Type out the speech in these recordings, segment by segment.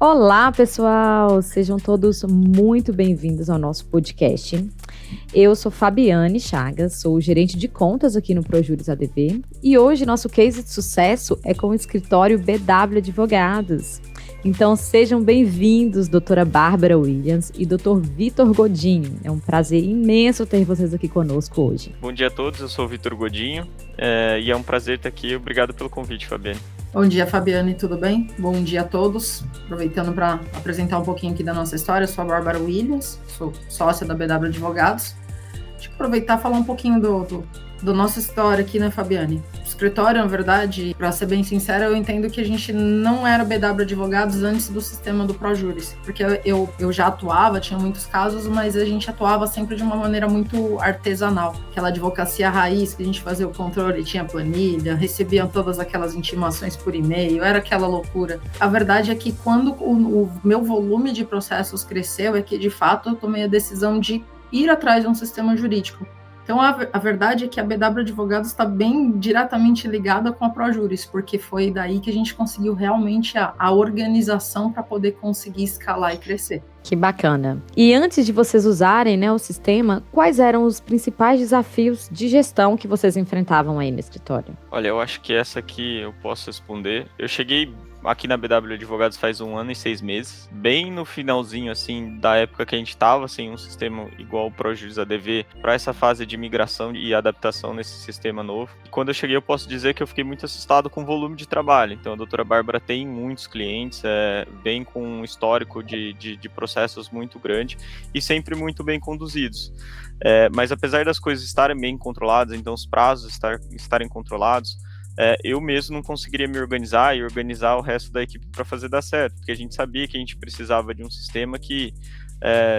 Olá, pessoal! Sejam todos muito bem-vindos ao nosso podcast. Eu sou Fabiane Chagas, sou gerente de contas aqui no Projuris ADV e hoje nosso case de sucesso é com o escritório BW Advogados. Então sejam bem-vindos, doutora Bárbara Williams e doutor Vitor Godinho. É um prazer imenso ter vocês aqui conosco hoje. Bom dia a todos, eu sou o Vitor Godinho e é um prazer estar aqui. Obrigado pelo convite, Fabiane. Bom dia, Fabiane, tudo bem? Bom dia a todos. Aproveitando para apresentar um pouquinho aqui da nossa história, eu sou a Bárbara Williams, sou sócia da BW Advogados. Deixa eu aproveitar e falar um pouquinho do nossa história aqui, né, Fabiane? O escritório, na verdade, para ser bem sincera, eu entendo que a gente não era BW Advogados antes do sistema do Projuris, porque eu já atuava, tinha muitos casos, mas a gente atuava sempre de uma maneira muito artesanal. Aquela advocacia raiz, que a gente fazia o controle, tinha planilha, recebiam todas aquelas intimações por e-mail, era aquela loucura. A verdade é que quando o meu volume de processos cresceu, é que, de fato, eu tomei a decisão de ir atrás de um sistema jurídico. Então, a verdade é que a BW Advogados está bem diretamente ligada com a Projuris, porque foi daí que a gente conseguiu realmente a organização para poder conseguir escalar e crescer. Que bacana. E antes de vocês usarem, né, o sistema, quais eram os principais desafios de gestão que vocês enfrentavam aí no escritório? Olha, eu acho que essa aqui eu posso responder. Eu cheguei aqui na BW Advogados faz 1 ano e 6 meses, bem no finalzinho, assim, da época que a gente estava sem um sistema igual o Projuris ADV, para essa fase de migração e adaptação nesse sistema novo. E quando eu cheguei, eu posso dizer que eu fiquei muito assustado com o volume de trabalho. Então, a doutora Bárbara tem muitos clientes, vem com um histórico de processos muito grande e sempre muito bem conduzidos. Mas apesar das coisas estarem bem controladas, então os prazos estarem controlados, eu mesmo não conseguiria me organizar e organizar o resto da equipe para fazer dar certo, porque a gente sabia que a gente precisava de um sistema que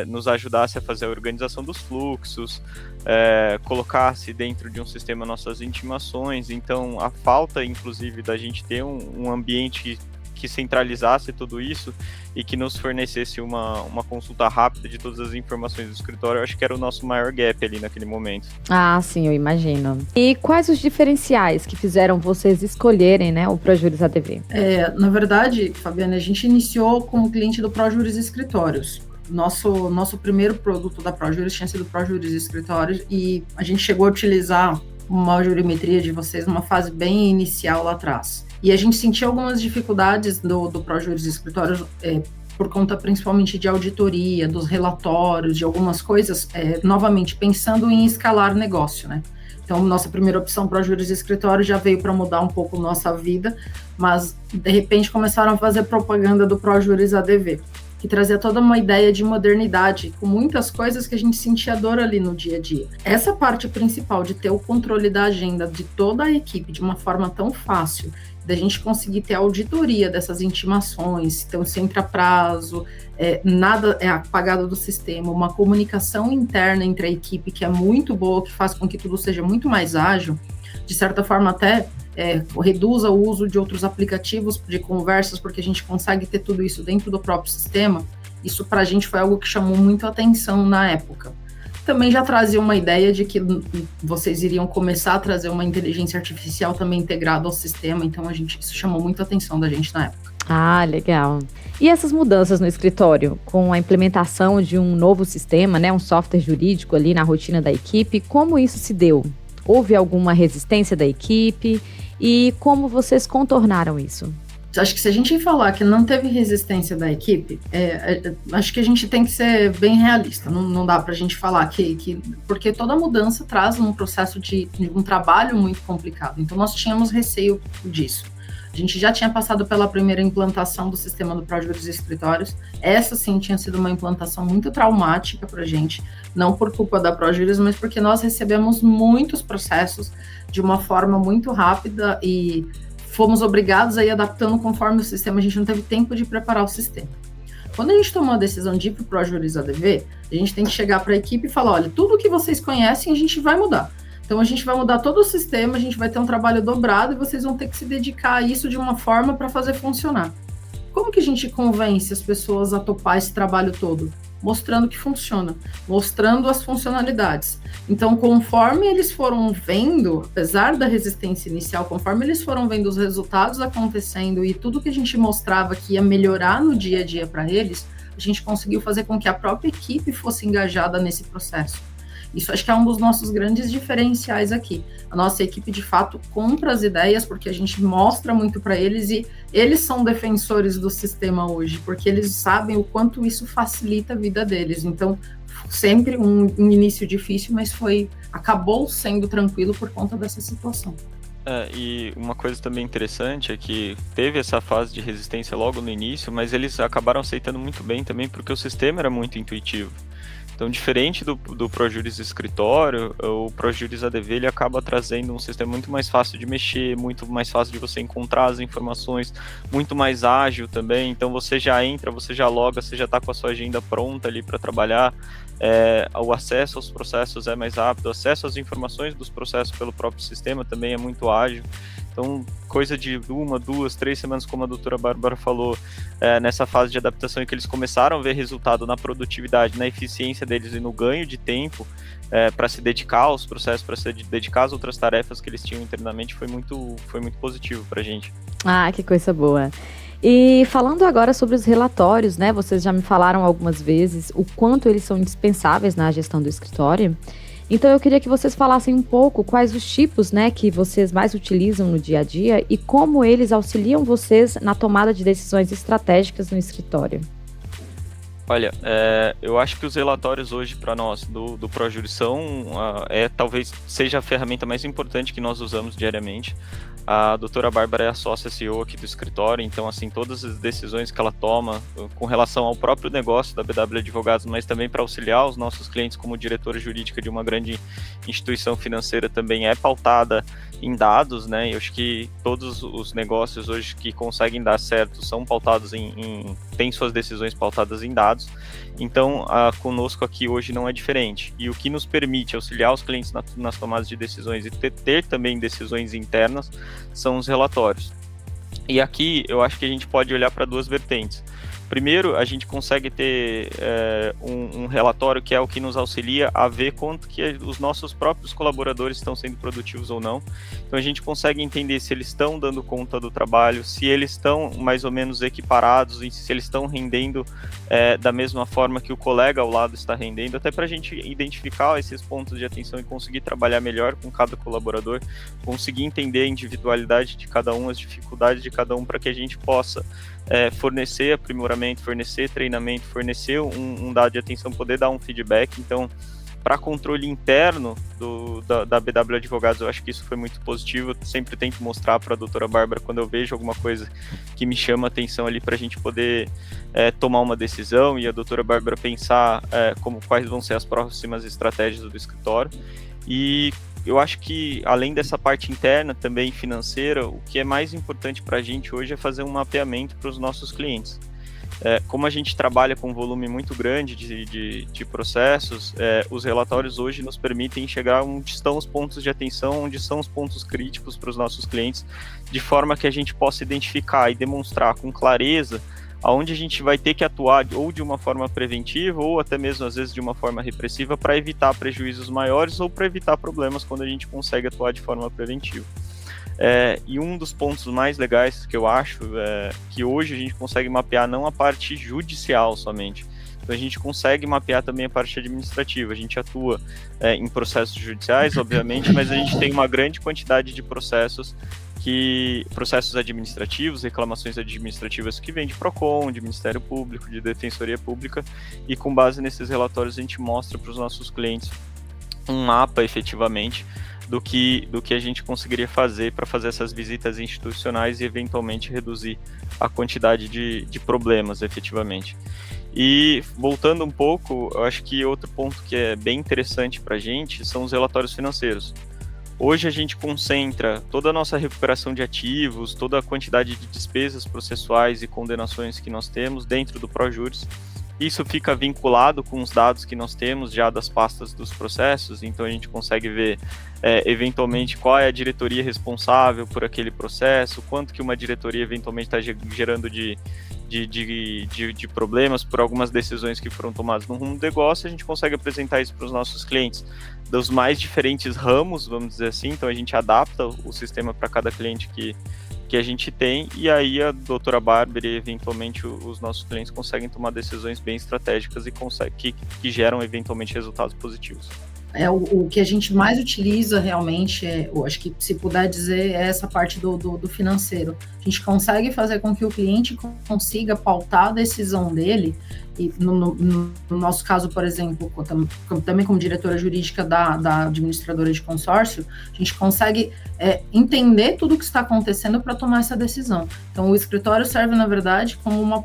nos ajudasse a fazer a organização dos fluxos, colocasse dentro de um sistema nossas intimações. Então a falta, inclusive, da gente ter um ambiente que centralizasse tudo isso e que nos fornecesse uma consulta rápida de todas as informações do escritório, eu acho que era o nosso maior gap ali naquele momento. Ah, sim, eu imagino. E quais os diferenciais que fizeram vocês escolherem, né, o Projuris ADV? Na verdade, Fabiana, a gente iniciou como cliente do Projuris Escritórios. Nosso primeiro produto da Projuris tinha sido o Projuris Escritórios e a gente chegou a utilizar uma jurimetria de vocês numa fase bem inicial lá atrás. E a gente sentia algumas dificuldades do Projuris Escritórios por conta principalmente de auditoria, dos relatórios, de algumas coisas, novamente, pensando em escalar negócio, né? Então, nossa primeira opção, Projuris Escritório, já veio para mudar um pouco nossa vida, mas, de repente, começaram a fazer propaganda do Projuris ADV, que trazia toda uma ideia de modernidade, com muitas coisas que a gente sentia dor ali no dia a dia. Essa parte principal de ter o controle da agenda de toda a equipe de uma forma tão fácil, da gente conseguir ter a auditoria dessas intimações, então se entra prazo, nada é apagado do sistema, uma comunicação interna entre a equipe que é muito boa, que faz com que tudo seja muito mais ágil, de certa forma até reduza o uso de outros aplicativos de conversas, porque a gente consegue ter tudo isso dentro do próprio sistema. Isso para a gente foi algo que chamou muito atenção na época. Também já trazia uma ideia de que vocês iriam começar a trazer uma inteligência artificial também integrada ao sistema, então isso chamou muito a atenção da gente na época. Ah, legal. E essas mudanças no escritório, com a implementação de um novo sistema, né, um software jurídico ali na rotina da equipe, como isso se deu? Houve alguma resistência da equipe? E como vocês contornaram isso? Acho que se a gente falar que não teve resistência da equipe, acho que a gente tem que ser bem realista. Não dá para a gente falar porque toda mudança traz um processo de um trabalho muito complicado. Então, nós tínhamos receio disso. A gente já tinha passado pela primeira implantação do sistema do Projuris Escritórios. Essa, sim, tinha sido uma implantação muito traumática para a gente, não por culpa da Projuris, mas porque nós recebemos muitos processos de uma forma muito rápida e fomos obrigados a ir adaptando conforme o sistema. A gente não teve tempo de preparar o sistema. Quando a gente tomou a decisão de ir para o Projuris ADV, a gente tem que chegar para a equipe e falar, olha, tudo que vocês conhecem a gente vai mudar. Então, a gente vai mudar todo o sistema, a gente vai ter um trabalho dobrado e vocês vão ter que se dedicar a isso de uma forma para fazer funcionar. Como que a gente convence as pessoas a topar esse trabalho todo? mostrando que funciona, mostrando as funcionalidades. Então, conforme eles foram vendo, apesar da resistência inicial, conforme eles foram vendo os resultados acontecendo e tudo que a gente mostrava que ia melhorar no dia a dia para eles, a gente conseguiu fazer com que a própria equipe fosse engajada nesse processo. Isso acho que é um dos nossos grandes diferenciais aqui. A nossa equipe, de fato, compra as ideias, porque a gente mostra muito para eles e eles são defensores do sistema hoje, porque eles sabem o quanto isso facilita a vida deles. Então, sempre um início difícil, mas acabou sendo tranquilo por conta dessa situação. E uma coisa também interessante é que teve essa fase de resistência logo no início, mas eles acabaram aceitando muito bem também, porque o sistema era muito intuitivo. Então, diferente do ProJuris Escritório, o ProJuris ADV ele acaba trazendo um sistema muito mais fácil de mexer, muito mais fácil de você encontrar as informações, muito mais ágil também. Então, você já entra, você já loga, você já está com a sua agenda pronta ali para trabalhar. O acesso aos processos é mais rápido, o acesso às informações dos processos pelo próprio sistema também é muito ágil. Então, coisa de 1, 2, 3 semanas, como a doutora Bárbara falou, nessa fase de adaptação em que eles começaram a ver resultado na produtividade, na eficiência deles e no ganho de tempo para se dedicar aos processos, para se dedicar às outras tarefas que eles tinham internamente, foi muito positivo para a gente. Ah, que coisa boa. E falando agora sobre os relatórios, né? Vocês já me falaram algumas vezes o quanto eles são indispensáveis na gestão do escritório. Então eu queria que vocês falassem um pouco quais os tipos, né, que vocês mais utilizam no dia a dia e como eles auxiliam vocês na tomada de decisões estratégicas no escritório. Olha, eu acho que os relatórios hoje para nós do ProJuris talvez seja a ferramenta mais importante que nós usamos diariamente. A doutora Bárbara é a sócia CEO aqui do escritório, então assim, todas as decisões que ela toma com relação ao próprio negócio da BW Advogados, mas também para auxiliar os nossos clientes como diretora jurídica de uma grande instituição financeira também é pautada em dados, né? Eu acho que todos os negócios hoje que conseguem dar certo são pautados têm suas decisões pautadas em dados. Então, conosco aqui hoje não é diferente. E o que nos permite auxiliar os clientes nas tomadas de decisões e ter também decisões internas são os relatórios. E aqui eu acho que a gente pode olhar para duas vertentes. Primeiro, a gente consegue ter um relatório que é o que nos auxilia a ver quanto que os nossos próprios colaboradores estão sendo produtivos ou não. Então, a gente consegue entender se eles estão dando conta do trabalho, se eles estão mais ou menos equiparados, se eles estão rendendo da mesma forma que o colega ao lado está rendendo, até para a gente identificar esses pontos de atenção e conseguir trabalhar melhor com cada colaborador, conseguir entender a individualidade de cada um, as dificuldades de cada um, para que a gente possa fornecer aprimoramento, fornecer treinamento, fornecer um dado de atenção, poder dar um feedback. Então, para controle interno da BW Advogados, eu acho que isso foi muito positivo. Eu sempre tento mostrar para a doutora Bárbara quando eu vejo alguma coisa que me chama a atenção ali para a gente poder tomar uma decisão e a doutora Bárbara pensar quais vão ser as próximas estratégias do escritório. E eu acho que, além dessa parte interna, também financeira, o que é mais importante para a gente hoje é fazer um mapeamento para os nossos clientes. Como a gente trabalha com um volume muito grande de processos, os relatórios hoje nos permitem chegar onde estão os pontos de atenção, onde são os pontos críticos para os nossos clientes, de forma que a gente possa identificar e demonstrar com clareza aonde a gente vai ter que atuar ou de uma forma preventiva ou até mesmo às vezes de uma forma repressiva para evitar prejuízos maiores ou para evitar problemas quando a gente consegue atuar de forma preventiva. E um dos pontos mais legais que eu acho que hoje a gente consegue mapear não a parte judicial somente, então a gente consegue mapear também a parte administrativa. A gente atua em processos judiciais, obviamente, mas a gente tem uma grande quantidade de processos administrativos, reclamações administrativas que vêm de PROCON, de Ministério Público, de Defensoria Pública, e com base nesses relatórios a gente mostra para os nossos clientes um mapa efetivamente do que a gente conseguiria fazer para fazer essas visitas institucionais e eventualmente reduzir a quantidade de problemas efetivamente. E voltando um pouco, eu acho que outro ponto que é bem interessante para a gente são os relatórios financeiros. Hoje a gente concentra toda a nossa recuperação de ativos, toda a quantidade de despesas processuais e condenações que nós temos dentro do ProJuris, Isso fica vinculado com os dados que nós temos já das pastas dos processos, então a gente consegue ver eventualmente qual é a diretoria responsável por aquele processo, quanto que uma diretoria eventualmente está gerando de problemas por algumas decisões que foram tomadas no rumo do negócio. A gente consegue apresentar isso para os nossos clientes dos mais diferentes ramos, vamos dizer assim, então a gente adapta o sistema para cada cliente que a gente tem, e aí a doutora Bárbara e eventualmente os nossos clientes conseguem tomar decisões bem estratégicas e que geram eventualmente resultados positivos. O que a gente mais utiliza realmente, eu acho que se puder dizer, é essa parte do financeiro. A gente consegue fazer com que o cliente consiga pautar a decisão dele, e no nosso caso, por exemplo, também como diretora jurídica da administradora de consórcio, a gente consegue entender tudo o que está acontecendo para tomar essa decisão. Então, o escritório serve, na verdade, como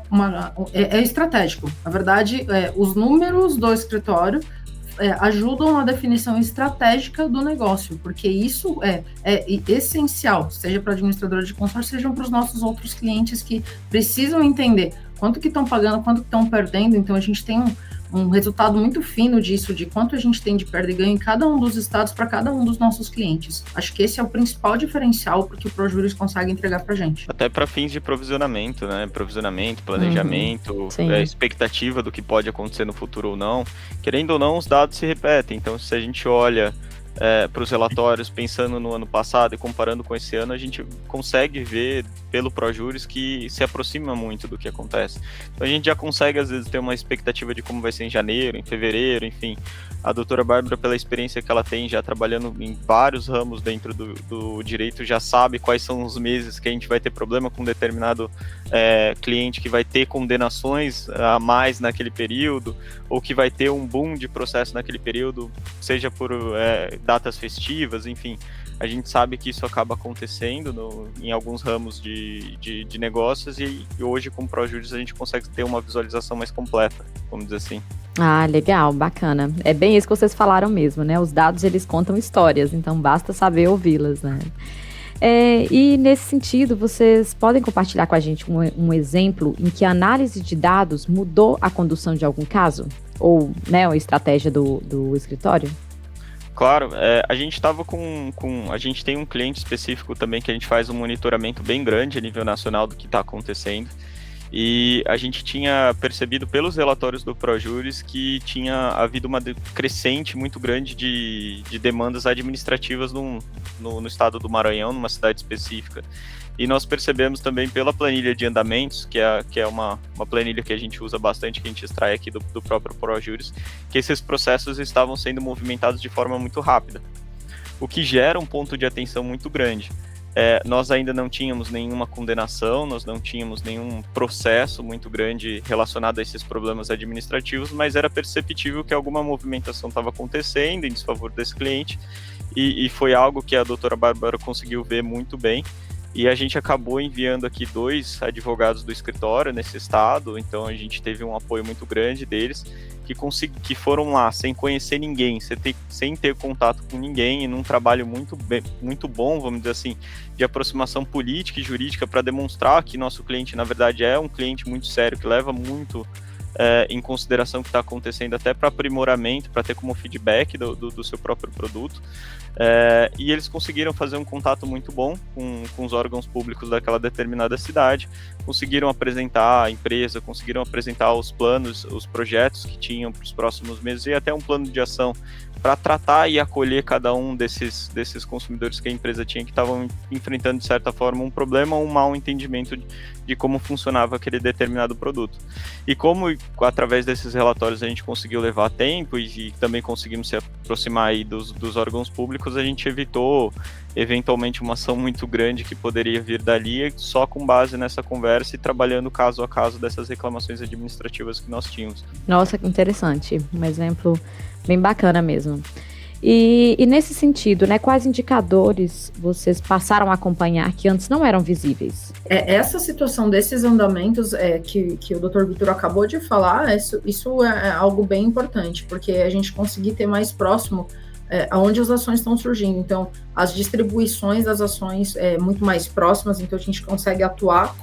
é estratégico. Na verdade, os números do escritório ajudam na definição estratégica do negócio, porque isso é essencial, seja para a administradora de consórcio, seja para os nossos outros clientes que precisam entender quanto que estão pagando, quanto que estão perdendo. Então, a gente tem um resultado muito fino disso, de quanto a gente tem de perda e ganho em cada um dos estados para cada um dos nossos clientes. Acho que esse é o principal diferencial porque o ProJuris consegue entregar para a gente. Até para fins de provisionamento, né? Provisionamento, planejamento, expectativa do que pode acontecer no futuro ou não. Querendo ou não, os dados se repetem. Então, se a gente olha para os relatórios pensando no ano passado e comparando com esse ano, a gente consegue ver pelo ProJuris que se aproxima muito do que acontece. Então a gente já consegue às vezes ter uma expectativa de como vai ser em janeiro, em fevereiro, enfim. A doutora Bárbara, pela experiência que ela tem já trabalhando em vários ramos dentro do direito, já sabe quais são os meses que a gente vai ter problema com um determinado cliente, que vai ter condenações a mais naquele período, ou que vai ter um boom de processo naquele período, seja por datas festivas, enfim. A gente sabe que isso acaba acontecendo em alguns ramos de negócios, e hoje com o ProJuris a gente consegue ter uma visualização mais completa, vamos dizer assim. Ah, legal, bacana. É bem isso que vocês falaram mesmo, né? Os dados, eles contam histórias, então basta saber ouvi-las, né? E nesse sentido, vocês podem compartilhar com a gente um exemplo em que a análise de dados mudou a condução de algum caso? Ou, né, a estratégia do escritório? Claro, a gente estava a gente tem um cliente específico também que a gente faz um monitoramento bem grande a nível nacional do que está acontecendo, e a gente tinha percebido pelos relatórios do ProJuris que tinha havido uma crescente muito grande de demandas administrativas no estado do Maranhão, numa cidade específica. E nós percebemos também pela planilha de andamentos, que é uma planilha que a gente usa bastante, que a gente extrai aqui do próprio ProJuris, que esses processos estavam sendo movimentados de forma muito rápida, o que gera um ponto de atenção muito grande. Nós ainda não tínhamos nenhuma condenação, nós não tínhamos nenhum processo muito grande relacionado a esses problemas administrativos, mas era perceptível que alguma movimentação estava acontecendo em desfavor desse cliente, e foi algo que a doutora Bárbara conseguiu ver muito bem. E a gente acabou enviando aqui 2 advogados do escritório nesse estado, então a gente teve um apoio muito grande deles, que foram lá sem conhecer ninguém, sem ter contato com ninguém, e num trabalho muito bom, vamos dizer assim, de aproximação política e jurídica, para demonstrar que nosso cliente, na verdade, é um cliente muito sério, que leva muito em consideração o que está acontecendo, até para aprimoramento, para ter como feedback do seu próprio produto. E eles conseguiram fazer um contato muito bom com os órgãos públicos daquela determinada cidade, conseguiram apresentar a empresa, conseguiram apresentar os planos, os projetos que tinham para os próximos meses, e até um plano de ação para tratar e acolher cada um desses consumidores que a empresa tinha, que estavam enfrentando, de certa forma, um problema ou um mau entendimento de como funcionava aquele determinado produto. E como, através desses relatórios, a gente conseguiu levar tempo e também conseguimos se aproximar aí dos órgãos públicos, a gente evitou, eventualmente, uma ação muito grande que poderia vir dali, só com base nessa conversa e trabalhando caso a caso dessas reclamações administrativas que nós tínhamos. Nossa, que interessante. Um exemplo bem bacana mesmo. E nesse sentido, né, quais indicadores vocês passaram a acompanhar que antes não eram visíveis? Essa situação desses andamentos que o Dr. Vitor acabou de falar, isso é algo bem importante, porque a gente conseguir ter mais próximo aonde as ações estão surgindo. Então, as distribuições das ações muito mais próximas, então a gente consegue atuar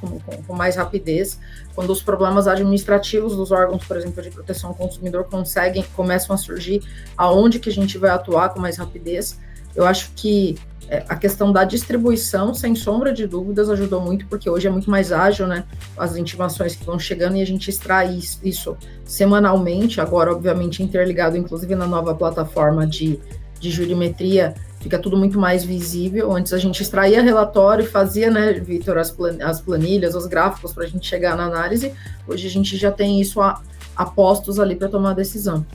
com mais rapidez. Quando os problemas administrativos dos órgãos, por exemplo, de proteção ao consumidor começam a surgir, aonde que a gente vai atuar com mais rapidez. Eu acho que a questão da distribuição, sem sombra de dúvidas, ajudou muito, porque hoje é muito mais ágil, né? As intimações que vão chegando e a gente extrai isso semanalmente, agora, obviamente, interligado, inclusive, na nova plataforma de jurimetria, fica tudo muito mais visível. Antes a gente extraía relatório e fazia, né, Vitor, as planilhas, os gráficos para a gente chegar na análise. Hoje a gente já tem isso a postos ali para tomar a decisão.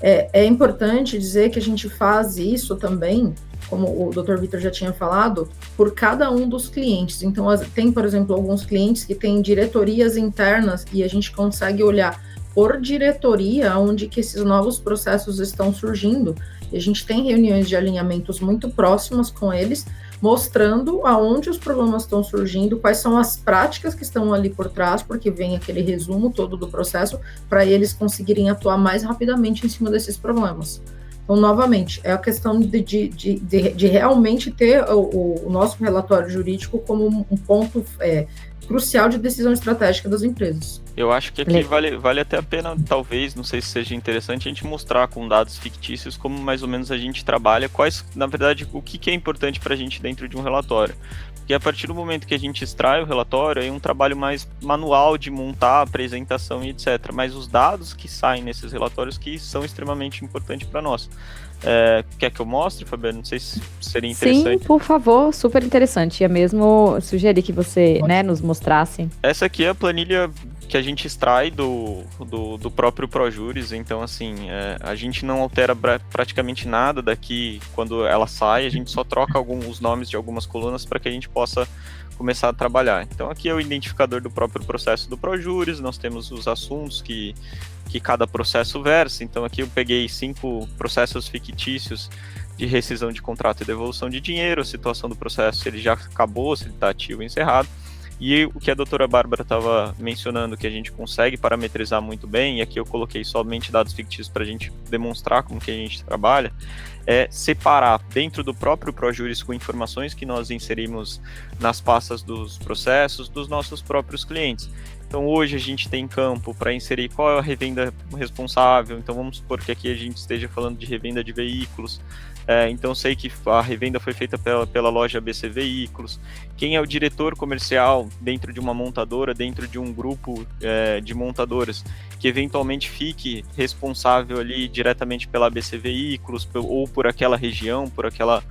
É importante dizer que a gente faz isso também, como o Dr. Vitor já tinha falado, por cada um dos clientes. Então, tem, por exemplo, alguns clientes que têm diretorias internas e a gente consegue olhar por diretoria onde que esses novos processos estão surgindo. E a gente tem reuniões de alinhamentos muito próximas com eles, mostrando aonde os problemas estão surgindo, quais são as práticas que estão ali por trás, porque vem aquele resumo todo do processo, para eles conseguirem atuar mais rapidamente em cima desses problemas. Então, novamente, é a questão de realmente ter o nosso relatório jurídico como um ponto crucial de decisão estratégica das empresas. Eu acho que aqui vale até a pena, talvez, não sei se seja interessante, a gente mostrar com dados fictícios como mais ou menos a gente trabalha, na verdade, o que é importante para a gente dentro de um relatório. Porque a partir do momento que a gente extrai o relatório, é um trabalho mais manual de montar a apresentação e etc. Mas os dados que saem nesses relatórios que são extremamente importantes para nós. Quer que eu mostre, Fabiano? Não sei se seria interessante. Sim, por favor, super interessante. Ia mesmo sugerir que você nos mostrasse. Essa aqui é a planilha que a gente extrai do próprio ProJuris, então assim, a gente não altera praticamente nada daqui quando ela sai, a gente só troca os nomes de algumas colunas para que a gente possa começar a trabalhar. Então aqui é o identificador do próprio processo do ProJuris, nós temos os assuntos que cada processo versa, então aqui eu peguei 5 processos fictícios de rescisão de contrato e devolução de dinheiro, a situação do processo, se ele já acabou, se ele está ativo ou encerrado. E o que a doutora Bárbara estava mencionando, que a gente consegue parametrizar muito bem, e aqui eu coloquei somente dados fictícios para a gente demonstrar como que a gente trabalha, é separar dentro do próprio ProJuris com informações que nós inserimos nas pastas dos processos dos nossos próprios clientes. Então hoje a gente tem campo para inserir qual é a revenda responsável, então vamos supor que aqui a gente esteja falando de revenda de veículos, então sei que a revenda foi feita pela loja ABC Veículos, quem é o diretor comercial dentro de uma montadora, dentro de um grupo de montadoras, que eventualmente fique responsável ali diretamente pela ABC Veículos, ou por aquela região, por aquela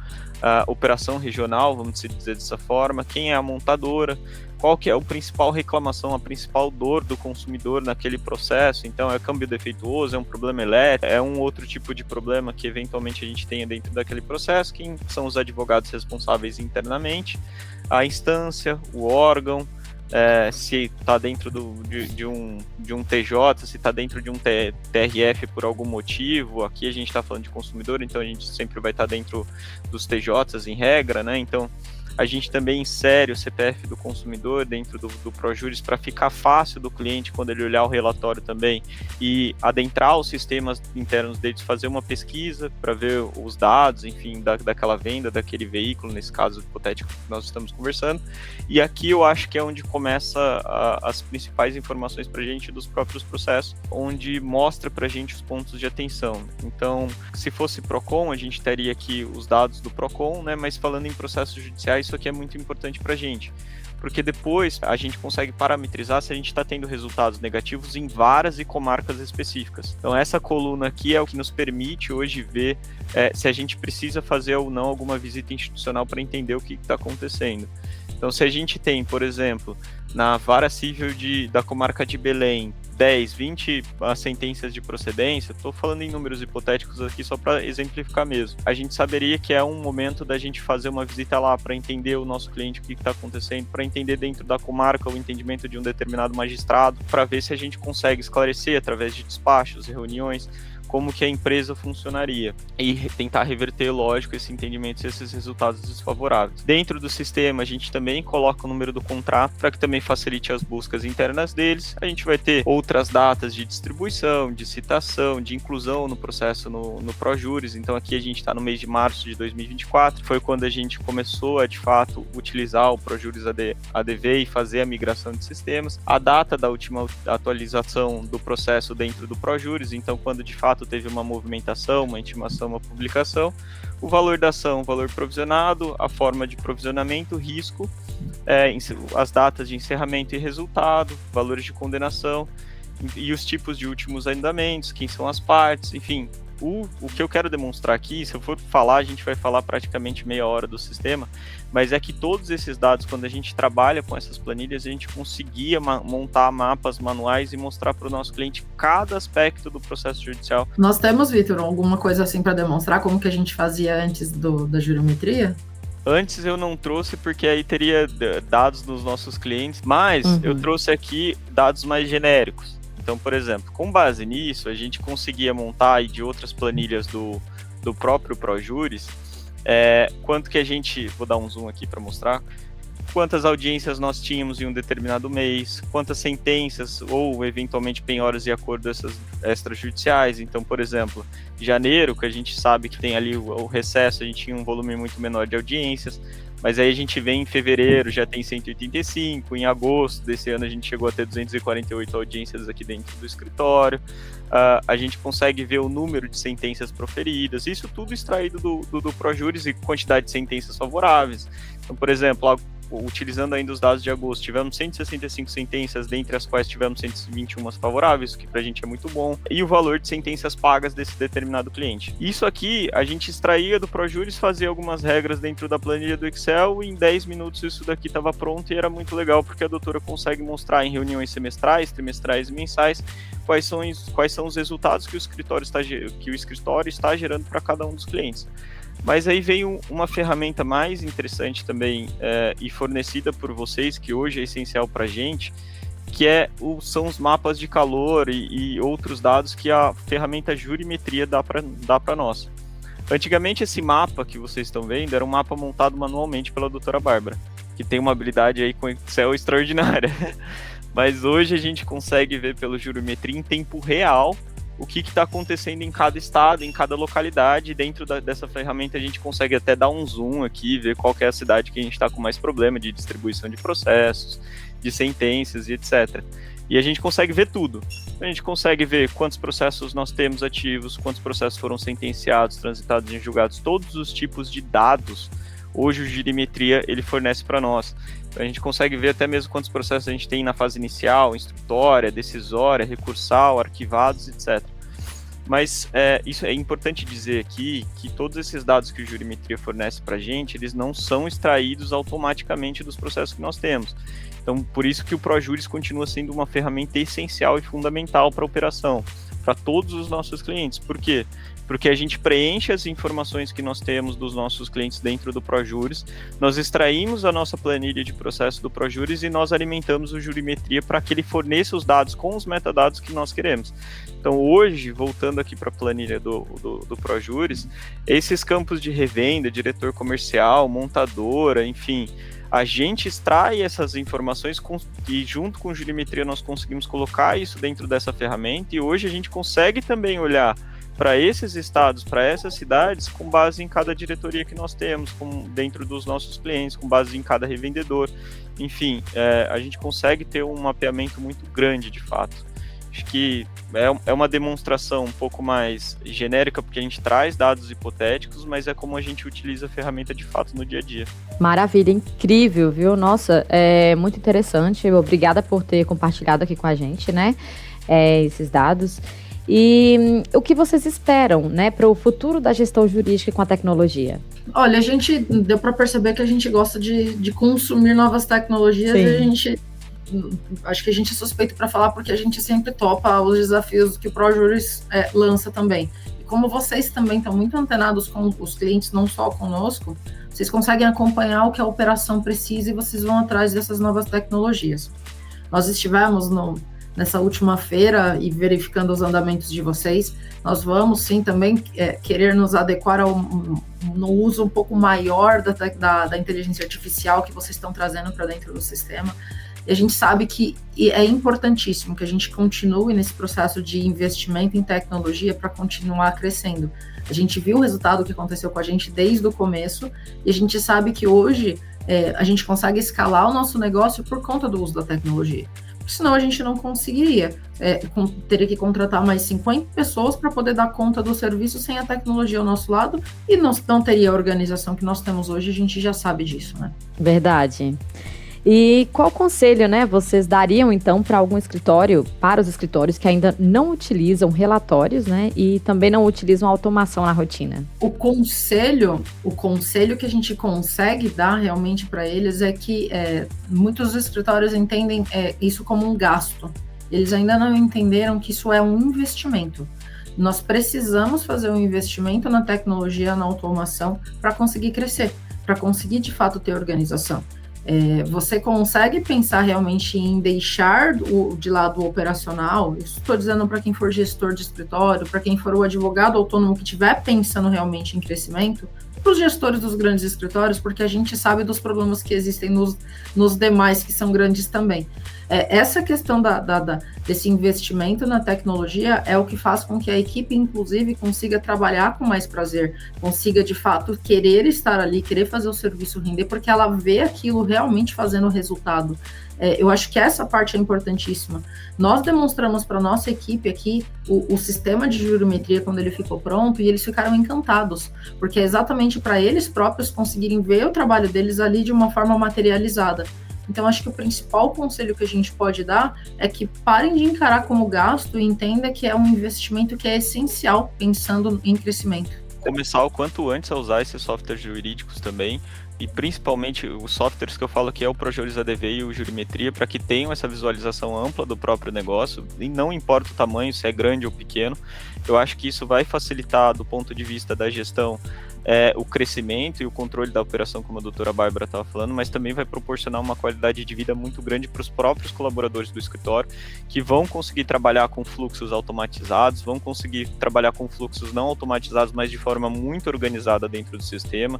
operação regional, vamos dizer dessa forma, quem é a montadora, qual que é a principal reclamação, a principal dor do consumidor naquele processo, então é câmbio defeituoso, é um problema elétrico, é um outro tipo de problema que eventualmente a gente tenha dentro daquele processo, quem são os advogados responsáveis internamente, a instância, o órgão, se está dentro de um TJ, se está dentro de um TRF por algum motivo, aqui a gente está falando de consumidor, então a gente sempre vai estar dentro dos TJs em regra, né, então a gente também insere o CPF do consumidor dentro do ProJuris para ficar fácil do cliente quando ele olhar o relatório também e adentrar os sistemas internos deles, fazer uma pesquisa para ver os dados, enfim, daquela venda, daquele veículo, nesse caso hipotético que nós estamos conversando. E aqui eu acho que é onde começa as principais informações para a gente dos próprios processos, onde mostra para a gente os pontos de atenção. Então, se fosse PROCON, a gente teria aqui os dados do PROCON, né? Mas falando em processos judiciais, isso aqui é muito importante para a gente, porque depois a gente consegue parametrizar se a gente está tendo resultados negativos em várias e comarcas específicas. Então essa coluna aqui é o que nos permite hoje ver se a gente precisa fazer ou não alguma visita institucional para entender o que está acontecendo. Então se a gente tem, por exemplo, na vara civil da comarca de Belém, 10, 20 sentenças de procedência, estou falando em números hipotéticos aqui só para exemplificar mesmo. A gente saberia que é um momento da gente fazer uma visita lá para entender o nosso cliente, o que está acontecendo, para entender dentro da comarca o entendimento de um determinado magistrado, para ver se a gente consegue esclarecer através de despachos e reuniões como que a empresa funcionaria e tentar reverter, lógico, esse entendimento e esses resultados desfavoráveis. Dentro do sistema, a gente também coloca o número do contrato para que também facilite as buscas internas deles. A gente vai ter outras datas de distribuição, de citação, de inclusão no processo no ProJuris. Então aqui a gente está no mês de março de 2024, foi quando a gente começou a, de fato, utilizar o ProJuris ADV e fazer a migração de sistemas. A data da última atualização do processo dentro do ProJuris, então quando de fato teve uma movimentação, uma intimação, uma publicação, o valor da ação, o valor provisionado, a forma de provisionamento, risco, as datas de encerramento e resultado, valores de condenação e os tipos de últimos andamentos, quem são as partes, enfim. O que eu quero demonstrar aqui, se eu for falar, a gente vai falar praticamente meia hora do sistema, mas é que todos esses dados, quando a gente trabalha com essas planilhas, a gente conseguia montar mapas manuais e mostrar para o nosso cliente cada aspecto do processo judicial. Nós temos, Vitor, alguma coisa assim para demonstrar como que a gente fazia antes da jurimetria? Antes eu não trouxe porque aí teria dados dos nossos clientes, mas eu trouxe aqui dados mais genéricos. Então, por exemplo, com base nisso, a gente conseguia montar aí de outras planilhas do próprio ProJuris, quanto que a gente, vou dar um zoom aqui para mostrar, quantas audiências nós tínhamos em um determinado mês, quantas sentenças ou eventualmente penhoras e acordos extrajudiciais. Então, por exemplo, janeiro, que a gente sabe que tem ali o recesso, a gente tinha um volume muito menor de audiências, mas aí a gente vem em fevereiro, já tem 185, em agosto desse ano a gente chegou a ter 248 audiências aqui dentro do escritório, a gente consegue ver o número de sentenças proferidas, isso tudo extraído do ProJuris e quantidade de sentenças favoráveis. Então, por exemplo, utilizando ainda os dados de agosto, tivemos 165 sentenças, dentre as quais tivemos 121 favoráveis, o que pra gente é muito bom, e o valor de sentenças pagas desse determinado cliente. Isso aqui, a gente extraía do ProJuris, fazia algumas regras dentro da planilha do Excel, e em 10 minutos isso daqui estava pronto, e era muito legal, porque a doutora consegue mostrar em reuniões semestrais, trimestrais e mensais, quais são os resultados que o escritório está gerando para cada um dos clientes. Mas aí veio uma ferramenta mais interessante também e fornecida por vocês, que hoje é essencial para a gente, que são os mapas de calor e outros dados que a ferramenta Jurimetria dá para nós. Antigamente esse mapa que vocês estão vendo era um mapa montado manualmente pela doutora Bárbara, que tem uma habilidade aí com Excel extraordinária. Mas hoje a gente consegue ver pelo Jurimetria em tempo real o que está acontecendo em cada estado, em cada localidade. Dentro dessa ferramenta a gente consegue até dar um zoom aqui, ver qual que é a cidade que a gente está com mais problema de distribuição de processos, de sentenças e etc. E a gente consegue ver tudo. A gente consegue ver quantos processos nós temos ativos, quantos processos foram sentenciados, transitados em julgados, todos os tipos de dados. Hoje o Jurimetria ele fornece para nós. Então, a gente consegue ver até mesmo quantos processos a gente tem na fase inicial, instrutória, decisória, recursal, arquivados, etc. Mas isso é importante dizer aqui que todos esses dados que o Jurimetria fornece para a gente, eles não são extraídos automaticamente dos processos que nós temos. Então, por isso que o ProJuris continua sendo uma ferramenta essencial e fundamental para a operação, para todos os nossos clientes. Por quê? Porque a gente preenche as informações que nós temos dos nossos clientes dentro do ProJuris, nós extraímos a nossa planilha de processo do ProJuris e nós alimentamos o Jurimetria para que ele forneça os dados com os metadados que nós queremos. Então hoje, voltando aqui para a planilha do ProJuris, esses campos de revenda, diretor comercial, montadora, enfim, a gente extrai essas informações e junto com o Jurimetria nós conseguimos colocar isso dentro dessa ferramenta e hoje a gente consegue também olhar para esses estados, para essas cidades, com base em cada diretoria que nós temos, dentro dos nossos clientes, com base em cada revendedor. Enfim, a gente consegue ter um mapeamento muito grande, de fato. Acho que é uma demonstração um pouco mais genérica, porque a gente traz dados hipotéticos, mas é como a gente utiliza a ferramenta de fato no dia a dia. Maravilha, incrível, viu? Nossa, é muito interessante. Obrigada por ter compartilhado aqui com a gente, né? Esses dados. E o que vocês esperam, né, para o futuro da gestão jurídica com a tecnologia? Olha, a gente deu para perceber que a gente gosta de consumir novas tecnologias. Sim. E acho que a gente é suspeito para falar porque a gente sempre topa os desafios que o ProJuris lança também. E como vocês também estão muito antenados com os clientes, não só conosco, vocês conseguem acompanhar o que a operação precisa e vocês vão atrás dessas novas tecnologias. Nós estivemos nessa última feira e verificando os andamentos de vocês, nós vamos sim também querer nos adequar no uso um pouco maior da inteligência artificial que vocês estão trazendo para dentro do sistema. E a gente sabe que é importantíssimo que a gente continue nesse processo de investimento em tecnologia para continuar crescendo. A gente viu o resultado que aconteceu com a gente desde o começo e a gente sabe que hoje a gente consegue escalar o nosso negócio por conta do uso da tecnologia. Senão a gente não conseguiria. Teria que contratar mais 50 pessoas para poder dar conta do serviço sem a tecnologia ao nosso lado e não teria a organização que nós temos hoje, a gente já sabe disso, né? Verdade. E qual conselho, né, vocês dariam, então, para os escritórios que ainda não utilizam relatórios, né, e também não utilizam automação na rotina? O conselho que a gente consegue dar realmente para eles é que muitos escritórios entendem isso como um gasto. Eles ainda não entenderam que isso é um investimento. Nós precisamos fazer um investimento na tecnologia, na automação, para conseguir crescer, para conseguir, de fato, ter organização. Você consegue pensar realmente em deixar de lado o operacional? Isso estou dizendo para quem for gestor de escritório, para quem for o advogado autônomo que estiver pensando realmente em crescimento, para os gestores dos grandes escritórios, porque a gente sabe dos problemas que existem nos demais que são grandes também. Essa questão desse investimento na tecnologia é o que faz com que a equipe, inclusive, consiga trabalhar com mais prazer, consiga, de fato, querer estar ali, querer fazer o serviço render, porque ela vê aquilo realmente fazendo resultado. Eu acho que essa parte é importantíssima. Nós demonstramos para a nossa equipe aqui o sistema de jurimetria quando ele ficou pronto e eles ficaram encantados, porque é exatamente para eles próprios conseguirem ver o trabalho deles ali de uma forma materializada. Então, acho que o principal conselho que a gente pode dar é que parem de encarar como gasto e entenda que é um investimento que é essencial pensando em crescimento. Começar o quanto antes a usar esses softwares jurídicos também, e principalmente os softwares que eu falo que é o ProJuris ADV e o Jurimetria, para que tenham essa visualização ampla do próprio negócio, e não importa o tamanho, se é grande ou pequeno. Eu acho que isso vai facilitar, do ponto de vista da gestão, o crescimento e o controle da operação, como a doutora Bárbara estava falando, mas também vai proporcionar uma qualidade de vida muito grande para os próprios colaboradores do escritório, que vão conseguir trabalhar com fluxos automatizados, vão conseguir trabalhar com fluxos não automatizados, mas de forma muito organizada dentro do sistema,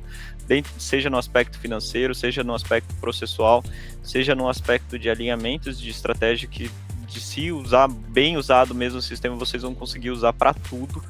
seja no aspecto financeiro, seja no aspecto processual, seja no aspecto de alinhamentos de estratégia que, de se usar bem usado mesmo o sistema, vocês vão conseguir usar para tudo.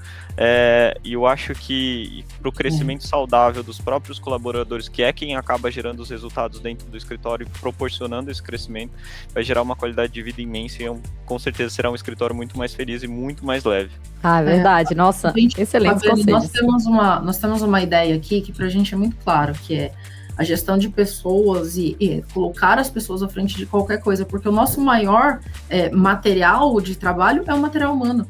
E eu acho que para o crescimento saudável dos próprios colaboradores, que é quem acaba gerando os resultados dentro do escritório e proporcionando esse crescimento, vai gerar uma qualidade de vida imensa e com certeza será um escritório muito mais feliz e muito mais leve. Ah, é verdade. Nossa, excelente conselho. Nós temos uma ideia aqui que para a gente é muito claro, que é a gestão de pessoas e colocar as pessoas à frente de qualquer coisa, porque o nosso maior material de trabalho é o material humano.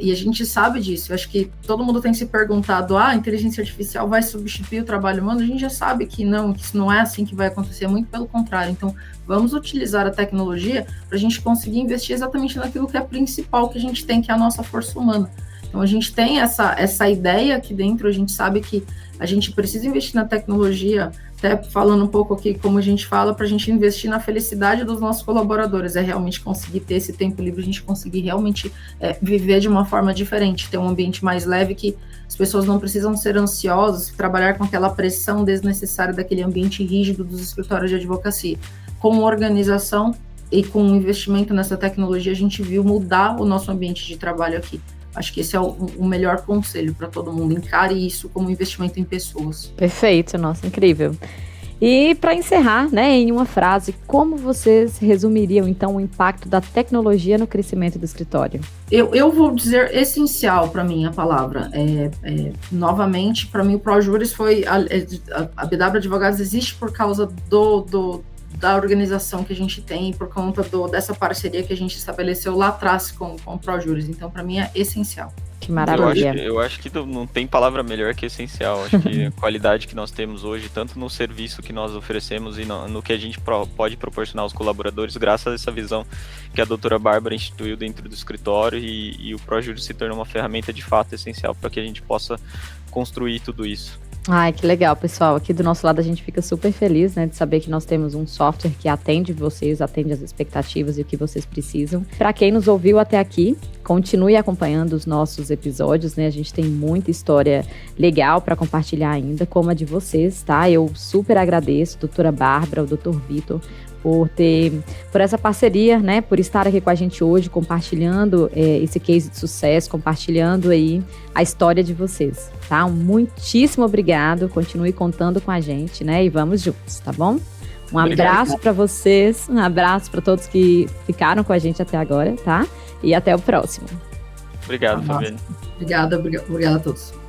E a gente sabe disso. Eu acho que todo mundo tem se perguntado, a inteligência artificial vai substituir o trabalho humano? A gente já sabe que isso não é assim que vai acontecer, muito pelo contrário. Então, vamos utilizar a tecnologia para a gente conseguir investir exatamente naquilo que é principal que a gente tem, que é a nossa força humana. Então, a gente tem essa ideia aqui dentro, a gente sabe que a gente precisa investir na tecnologia, até falando um pouco aqui como a gente fala, para a gente investir na felicidade dos nossos colaboradores, realmente conseguir ter esse tempo livre, a gente conseguir realmente viver de uma forma diferente, ter um ambiente mais leve, que as pessoas não precisam ser ansiosas, trabalhar com aquela pressão desnecessária daquele ambiente rígido dos escritórios de advocacia. Com organização e com investimento nessa tecnologia, a gente viu mudar o nosso ambiente de trabalho aqui. Acho que esse é o melhor conselho para todo mundo. Encare isso como investimento em pessoas. Perfeito, nossa, incrível. E para encerrar, né, em uma frase, como vocês resumiriam, então, o impacto da tecnologia no crescimento do escritório? Eu vou dizer essencial para mim a palavra. Novamente, para mim, o ProJuris foi... A BW Advogados existe por causa da organização que a gente tem, por conta dessa parceria que a gente estabeleceu lá atrás com o ProJuris. Então, para mim, é essencial. Que maravilha. Eu acho que não tem palavra melhor que essencial. Acho que a qualidade que nós temos hoje, tanto no serviço que nós oferecemos e no que a gente pode proporcionar aos colaboradores, graças a essa visão que a doutora Bárbara instituiu dentro do escritório, e o ProJuris se tornou uma ferramenta de fato essencial para que a gente possa construir tudo isso. Ai, que legal, pessoal. Aqui do nosso lado a gente fica super feliz, né, de saber que nós temos um software que atende vocês, atende as expectativas e o que vocês precisam. Para quem nos ouviu até aqui, continue acompanhando os nossos episódios, né? A gente tem muita história legal para compartilhar ainda, como a de vocês, tá? Eu super agradeço, doutora Bárbara, o doutor Vitor, por essa parceria, né, por estar aqui com a gente hoje, compartilhando esse case de sucesso, compartilhando aí a história de vocês, tá? Muitíssimo obrigado, continue contando com a gente, né, e vamos juntos, tá bom? Um abraço para vocês, um abraço para todos que ficaram com a gente até agora, tá? E até o próximo. Obrigado, Fabiane. Obrigada a todos.